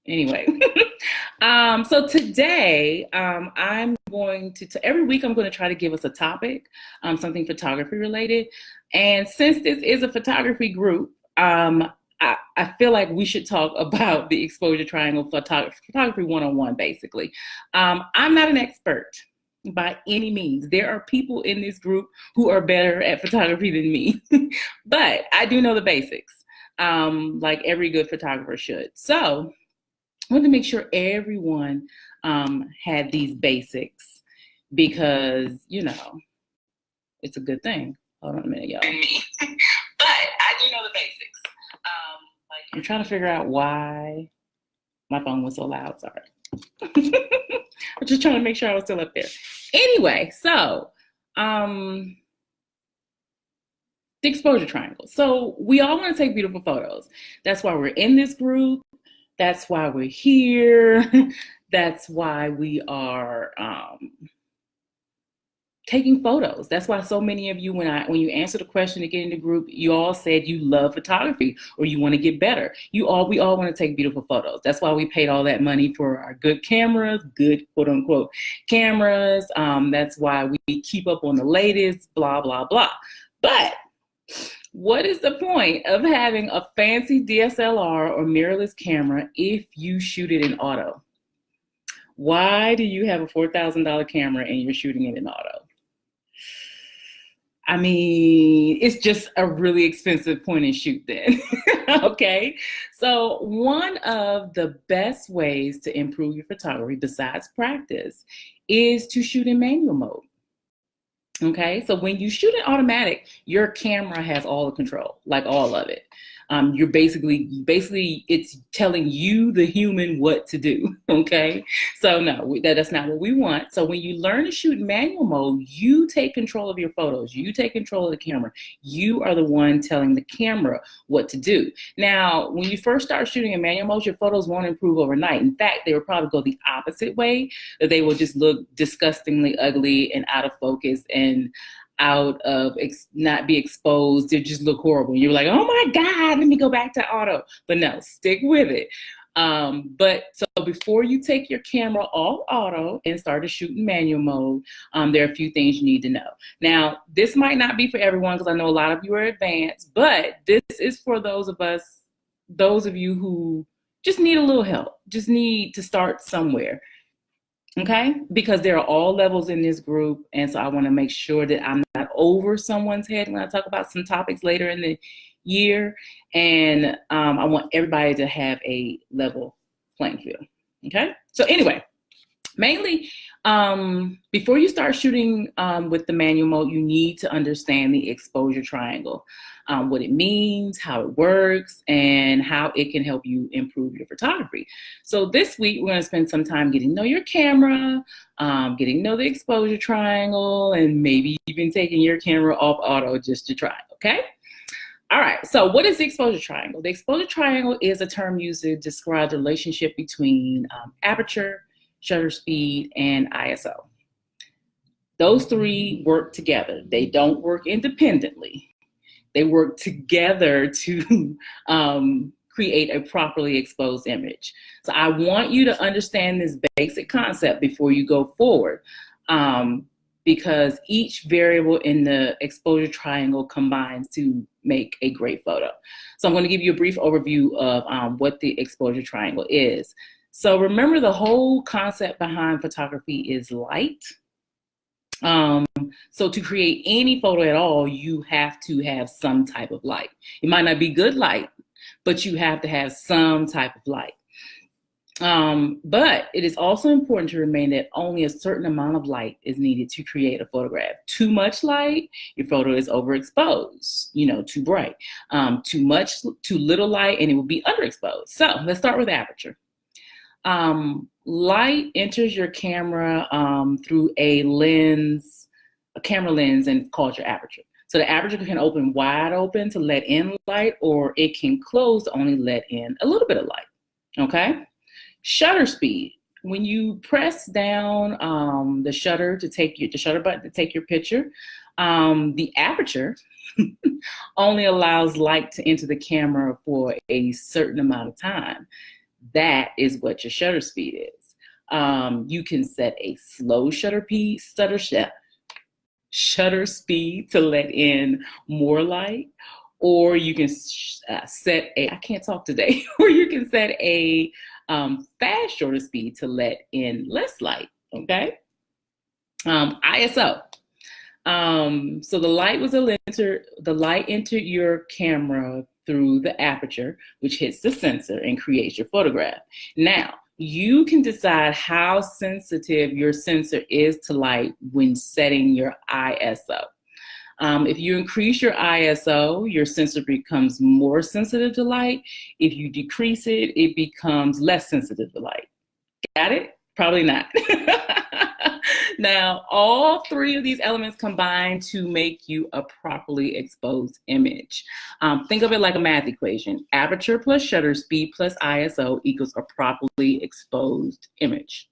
Anyway, so today I'm going to every week I'm going to try to give us a topic, something photography related. And since this is a photography group, I feel like we should talk about the exposure triangle photography 101, basically. I'm not an expert by any means. There are people in this group who are better at photography than me, but I do know the basics, like every good photographer should. So I wanted to make sure everyone had these basics because, it's a good thing. Hold on a minute, y'all. But I do know the basics. I'm trying to figure out why my phone was so loud. Sorry. I'm just trying to make sure I was still up there. Anyway, so the exposure triangle. So we all want to take beautiful photos. That's why we're in this group. That's why we're here. That's why we are taking photos. That's why so many of you, when you answer the question to get in the group, you all said you love photography or you want to get better. We all want to take beautiful photos. That's why we paid all that money for our good cameras, good quote unquote cameras. That's why we keep up on the latest, blah, blah, blah. But what is the point of having a fancy DSLR or mirrorless camera if you shoot it in auto? Why do you have a $4,000 camera and you're shooting it in auto? I mean, it's just a really expensive point and shoot then. Okay. So one of the best ways to improve your photography besides practice is to shoot in manual mode. Okay, so when you shoot in automatic, your camera has all the control, like all of it. You're basically it's telling you, the human, what to do. Okay, so no, that's not what we want. So when you learn to shoot in manual mode, you take control of your photos. You take control of the camera. You are the one telling the camera what to do. Now, when you first start shooting in manual mode, your photos won't improve overnight. In fact, they will probably go the opposite way. That they will just look disgustingly ugly and out of focus and out of not be exposed. They just look horrible. You're like, oh my God, let me go back to auto. But no, stick with it. But so before you take your camera off auto and start to shoot in manual mode, there are a few things you need to know. Now, this might not be for everyone because I know a lot of you are advanced, but this is for those of you who just need a little help, just need to start somewhere. Okay, because there are all levels in this group, and so I want to make sure that I'm not over someone's head when I talk about some topics later in the year, and I want everybody to have a level playing field. Okay, so anyway, mainly before you start shooting with the manual mode, you need to understand the exposure triangle, what it means, how it works, and how it can help you improve your photography. So this week, we're going to spend some time getting to know your camera, getting to know the exposure triangle, and maybe even taking your camera off auto just to try, okay? All right, so what is the exposure triangle? The exposure triangle is a term used to describe the relationship between aperture, shutter speed, and ISO. Those three work together. They don't work independently. They work together to create a properly exposed image. So I want you to understand this basic concept before you go forward, because each variable in the exposure triangle combines to make a great photo. So I'm going to give you a brief overview of what the exposure triangle is. So remember, the whole concept behind photography is light. So to create any photo at all, you have to have some type of light. It might not be good light, but you have to have some type of light. But it is also important to remember that only a certain amount of light is needed to create a photograph. Too much light, your photo is overexposed, too bright. Too little light, and it will be underexposed. So let's start with aperture. Light enters your camera through a camera lens, and it's called your aperture. So the aperture can open wide open to let in light, or it can close to only let in a little bit of light. Okay? Shutter speed. When you press down the shutter button to take your picture, the aperture only allows light to enter the camera for a certain amount of time. that is what your shutter speed is. You can set a slow shutter speed to let in more light, or you can set a, I can't talk today, or you can set a fast shutter speed to let in less light, okay? ISO. So the light entered your camera through the aperture, which hits the sensor and creates your photograph. Now, you can decide how sensitive your sensor is to light when setting your ISO. If you increase your ISO, your sensor becomes more sensitive to light. If you decrease it, it becomes less sensitive to light. Got it? Probably not. Now, all three of these elements combine to make you a properly exposed image. Think of it like a math equation. Aperture plus shutter speed plus ISO equals a properly exposed image.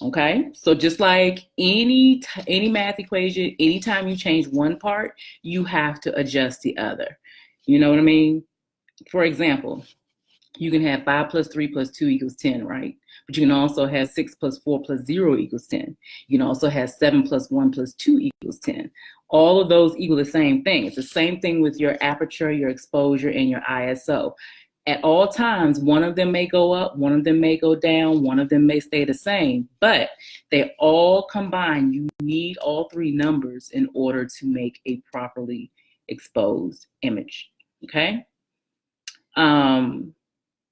Okay, so just like any math equation, anytime you change one part, you have to adjust the other. You know what I mean? For example, you can have 5 plus 3 plus 2 equals 10, right? But you can also have 6 plus 4 plus 0 equals 10. You can also have 7 plus 1 plus 2 equals 10. All of those equal the same thing. It's the same thing with your aperture, your exposure, and your ISO. At all times, one of them may go up, one of them may go down, one of them may stay the same, but they all combine. You need all three numbers in order to make a properly exposed image, okay?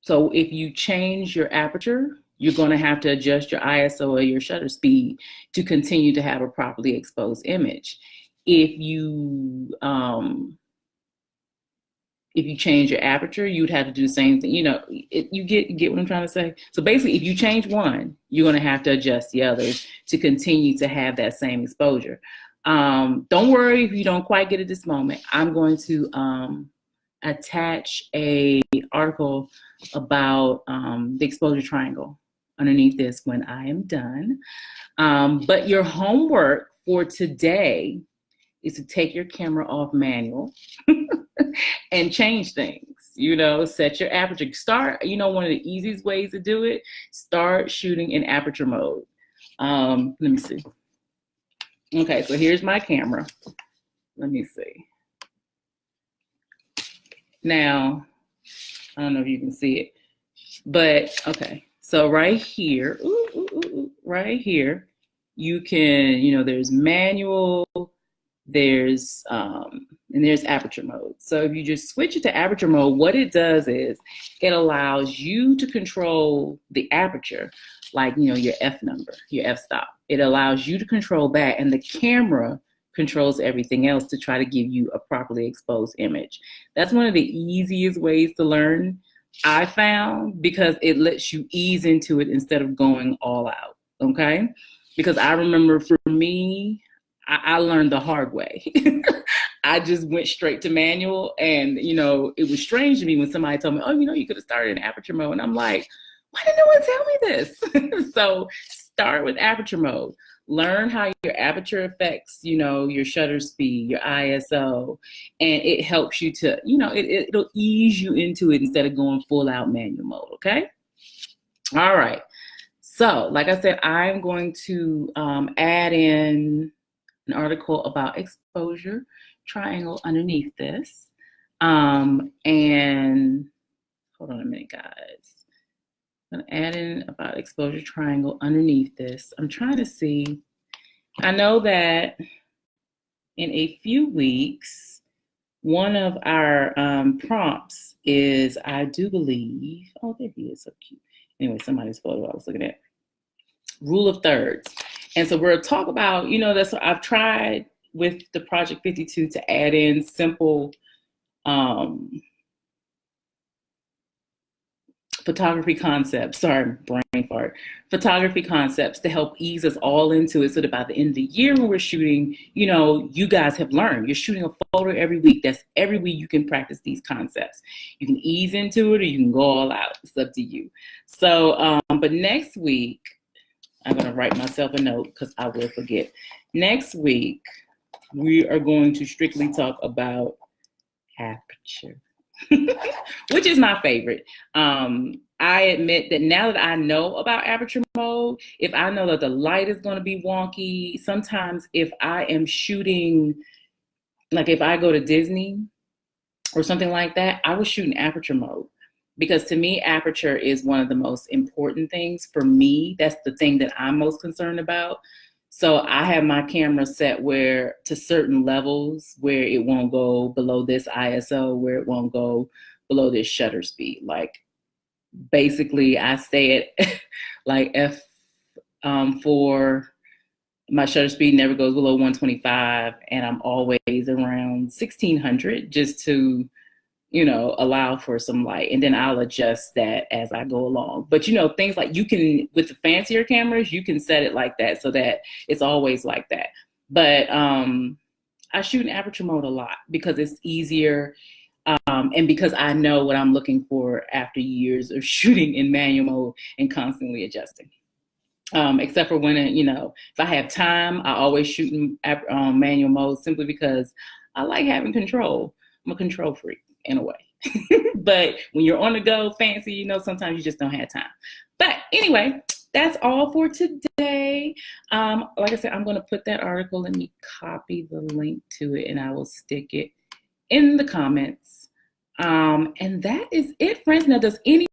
So if you change your aperture, you're going to have to adjust your ISO or your shutter speed to continue to have a properly exposed image. If you change your aperture, you'd have to do the same thing. You know, you get what I'm trying to say? So basically, if you change one, you're going to have to adjust the others to continue to have that same exposure. Don't worry if you don't quite get it this moment. I'm going to attach a article about the exposure triangle underneath this when I am done. But your homework for today is to take your camera off manual and change things. You know, set your aperture. Start, you know, one of the easiest ways to do it, start shooting in aperture mode. Let me see. Okay, so here's my camera. Let me see. Now, I don't know if you can see it, but okay. So right here, right here, you can, you know, there's manual, there's and there's aperture mode. So if you just switch it to aperture mode, what it does is it allows you to control the aperture, like, you know, your f number, your f-stop. It allows you to control that, and the camera controls everything else to try to give you a properly exposed image. That's one of the easiest ways to learn, I found, because it lets you ease into it instead of going all out, okay? Because I remember for me, I learned the hard way. I just went straight to manual, and, you know, it was strange to me when somebody told me, oh, you know, you could have started in aperture mode. And I'm like, why did no one tell me this? So start with aperture mode. Learn how your aperture affects, you know, your shutter speed, your ISO, and it helps you to, you know, it'll ease you into it instead of going full out manual mode, okay? All right. So, like I said, I'm going to add in an article about exposure triangle underneath this. And hold on a minute, guys. I'm gonna add in about exposure triangle underneath this. I'm trying to see, I know that in a few weeks, one of our prompts is, I do believe, oh, there he is, so cute. Anyway, somebody's photo I was looking at. Rule of thirds. And so we're talk about, you know, that's what I've tried with the Project 52 to add in simple photography concepts, sorry, brain fart, photography concepts to help ease us all into it so that by the end of the year when we're shooting, you know, you guys have learned. You're shooting a photo every week. That's every week you can practice these concepts. You can ease into it or you can go all out. It's up to you. So, but next week, I'm going to write myself a note because I will forget. Next week, we are going to strictly talk about aperture. which is my favorite. I admit that now that I know about aperture mode, if I know that the light is going to be wonky, sometimes if I am shooting, like if I go to Disney or something like that, I will shoot in aperture mode. Because to me, aperture is one of the most important things for me. That's the thing that I'm most concerned about. So I have my camera set where to certain levels where it won't go below this ISO, where it won't go below this shutter speed. Like basically I stay at like F4. My shutter speed never goes below 125, and I'm always around 1600 just to, allow for some light. And then I'll adjust that as I go along. But things like you can, with the fancier cameras, you can set it like that so that it's always like that. But I shoot in aperture mode a lot because it's easier. And because I know what I'm looking for after years of shooting in manual mode and constantly adjusting. Except for when, if I have time, I always shoot in manual mode simply because I like having control. I'm a control freak in a way. But when you're on the go fancy, sometimes you just don't have time. But anyway, that's all for today. Like I said, I'm going to put that article. Let me copy the link to it and I will stick it in the comments. And that is it, friends. Now, does any